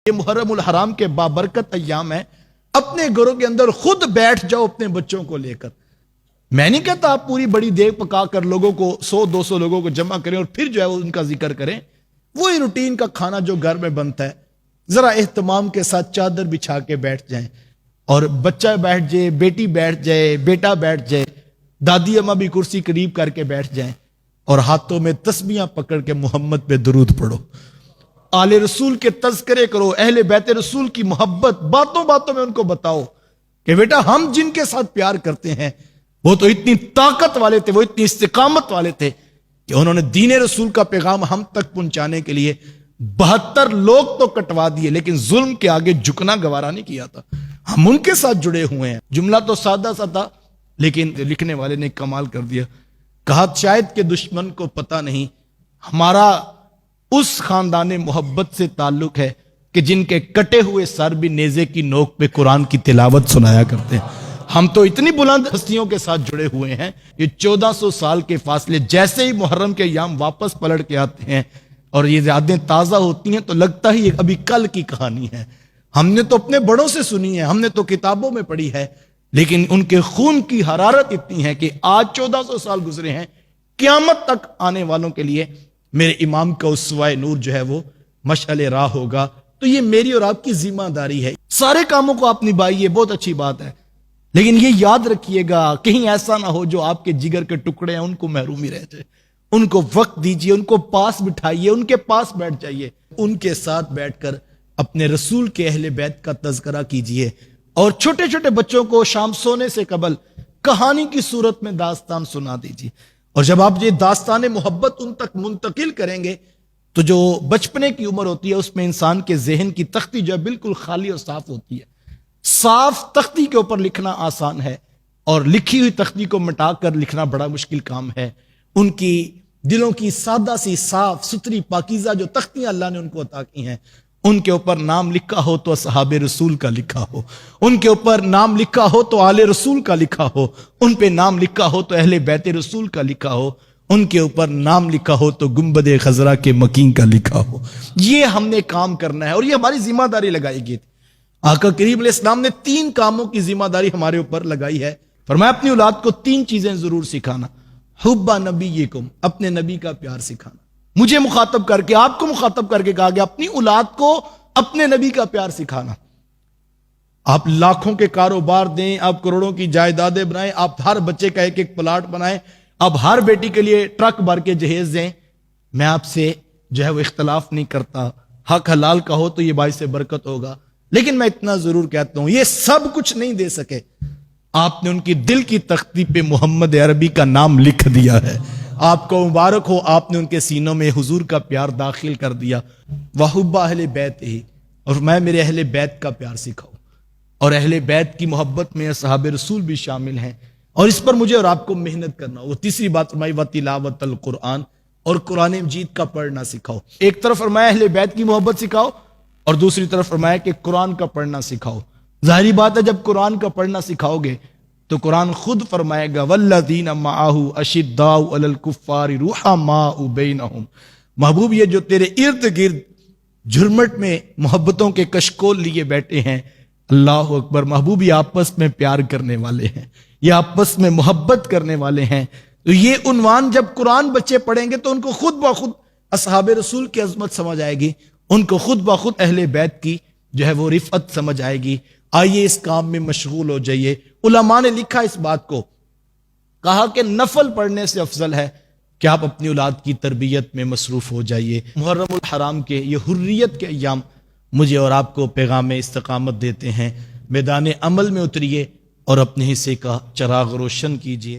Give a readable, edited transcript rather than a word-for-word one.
یہ محرم الحرام کے بابرکت ایام ہیں، اپنے گھروں کے اندر خود بیٹھ جاؤ اپنے بچوں کو لے کر۔ میں نہیں کہتا آپ پوری بڑی دیگ پکا کر لوگوں کو 100-200 لوگوں کو جمع کریں اور پھر جو ہے وہ ان کا ذکر کریں، وہی روٹین کا کھانا جو گھر میں بنتا ہے، ذرا اہتمام کے ساتھ چادر بچھا کے بیٹھ جائیں، اور بچہ بیٹھ جائے، بیٹی بیٹھ جائے، بیٹا بیٹھ جائے، دادی اماں بھی کرسی قریب کر کے بیٹھ جائیں، اور ہاتھوں میں تسبیحاں پکڑ کے محمد پہ درود پڑھو، آل رسول کے تذکرے کرو، اہل بیت رسول کی محبت باتوں باتوں میں ان کو بتاؤ کہ بیٹا ہم جن کے ساتھ پیار کرتے ہیں وہ تو اتنی طاقت والے تھے، وہ اتنی استقامت والے تھے کہ انہوں نے دین رسول کا پیغام ہم تک پہنچانے کے لیے 72 لوگ تو کٹوا دیے، لیکن ظلم کے آگے جھکنا گوارا نہیں کیا تھا۔ ہم ان کے ساتھ جڑے ہوئے ہیں۔ جملہ تو سادہ سا تھا، لیکن لکھنے والے نے کمال کر دیا، کہا شاید کہ دشمن کو پتہ نہیں ہمارا اس خاندان محبت سے تعلق ہے کہ جن کے کٹے ہوئے سر بھی نیزے کی نوک پہ قرآن کی تلاوت سنایا کرتے ہیں۔ ہم تو اتنی بلند ہستیوں کے ساتھ جڑے ہوئے ہیں، یہ 1400 سال کے فاصلے جیسے ہی محرم کے ایام واپس پلٹ کے آتے ہیں اور یہ یادیں تازہ ہوتی ہیں تو لگتا ہی ابھی کل کی کہانی ہے۔ ہم نے تو اپنے بڑوں سے سنی ہے، ہم نے تو کتابوں میں پڑھی ہے، لیکن ان کے خون کی حرارت اتنی ہے کہ آج 1400 سال گزرے ہیں، قیامت تک آنے والوں کے لیے میرے امام کا اسوہ نور جو ہے وہ مشعل راہ ہوگا۔ تو یہ میری اور آپ کی ذمہ داری ہے، سارے کاموں کو آپ نبھائیے، بہت اچھی بات ہے، لیکن یہ یاد رکھیے گا کہیں ایسا نہ ہو جو آپ کے جگر کے ٹکڑے ہیں ان کو محروم ہی رہ جائے۔ ان کو وقت دیجئے، ان کو پاس بٹھائیے، ان کے پاس بیٹھ جائیے، ان کے ساتھ بیٹھ کر اپنے رسول کے اہل بیت کا تذکرہ کیجئے، اور چھوٹے چھوٹے بچوں کو شام سونے سے قبل کہانی کی صورت میں داستان سنا دیجئے، اور جب آپ یہ داستان محبت ان تک منتقل کریں گے تو جو بچپنے کی عمر ہوتی ہے اس میں انسان کے ذہن کی تختی جو ہے بالکل خالی اور صاف ہوتی ہے۔ صاف تختی کے اوپر لکھنا آسان ہے، اور لکھی ہوئی تختی کو مٹا کر لکھنا بڑا مشکل کام ہے۔ ان کی دلوں کی سادہ سی صاف ستھری پاکیزہ جو تختیاں اللہ نے ان کو عطا کی ہیں، ان کے اوپر نام لکھا ہو تو اصحاب رسول کا لکھا ہو، ان کے اوپر نام لکھا ہو تو آل رسول کا لکھا ہو، ان پہ نام لکھا ہو تو اہل بیت رسول کا لکھا ہو، ان کے اوپر نام لکھا ہو تو گنبد خضرا کے مکین کا لکھا ہو۔ یہ ہم نے کام کرنا ہے، اور یہ ہماری ذمہ داری لگائی گئی تھی۔ آقا کریم علیہ السلام نے 3 کاموں کی ذمہ داری ہمارے اوپر لگائی ہے، فرمایا اپنی اولاد کو 3 چیزیں ضرور سکھانا، حب نبیکم، اپنے نبی کا پیار سکھانا۔ مجھے مخاطب کر کے، آپ کو مخاطب کر کے کہا گیا اپنی اولاد کو اپنے نبی کا پیار سکھانا۔ آپ لاکھوں کے کاروبار دیں، آپ کروڑوں کی جائیدادیں بنائیں، آپ ہر بچے کا ایک پلاٹ بنائیں، آپ ہر بیٹی کے لیے ٹرک بھر کے جہیز دیں، میں آپ سے جو ہے وہ اختلاف نہیں کرتا، حق حلال کا ہو تو یہ باعث برکت ہوگا، لیکن میں اتنا ضرور کہتا ہوں یہ سب کچھ نہیں دے سکے، آپ نے ان کی دل کی تختی پہ محمد عربی کا نام لکھ دیا ہے۔ آپ کو مبارک ہو، آپ نے ان کے سینوں میں حضور کا پیار داخل کر دیا۔ وحب اہل بیت ہی، اور میں میرے اہل بیت کا پیار سکھاؤ، اور اہل بیت کی محبت میں اصحاب رسول بھی شامل ہیں، اور اس پر مجھے اور آپ کو محنت کرنا ہو۔ تیسری بات فرمائی وتلاوت القرآن، اور قرآن مجید کا پڑھنا سکھاؤ۔ ایک طرف فرمایا اہل بیت کی محبت سکھاؤ، اور دوسری طرف فرمایا کہ قرآن کا پڑھنا سکھاؤ۔ ظاہری بات ہے جب قرآن کا پڑھنا سکھاؤ گے تو قرآن خود فرمائے گا والذین معہ اشداء علی الکفار رحماء بینہم، محبوب یہ جو تیرے ارد گرد جھرمٹ میں محبتوں کے کشکول لیے بیٹھے ہیں، اللہ اکبر، محبوب یہ آپس میں پیار کرنے والے ہیں، یہ آپس میں محبت کرنے والے ہیں۔ تو یہ عنوان جب قرآن بچے پڑھیں گے تو ان کو خود بخود اصحاب رسول کی عظمت سمجھ آئے گی، ان کو خود بخود اہل بیت کی جو ہے وہ رفعت سمجھ آئے گی۔ آئیے اس کام میں مشغول ہو جائیے۔ علماء نے لکھا اس بات کو، کہا کہ نفل پڑھنے سے افضل ہے کہ آپ اپنی اولاد کی تربیت میں مصروف ہو جائیے۔ محرم الحرام کے یہ حریت کے ایام مجھے اور آپ کو پیغام استقامت دیتے ہیں۔ میدان عمل میں اتریے اور اپنے حصے کا چراغ روشن کیجیے۔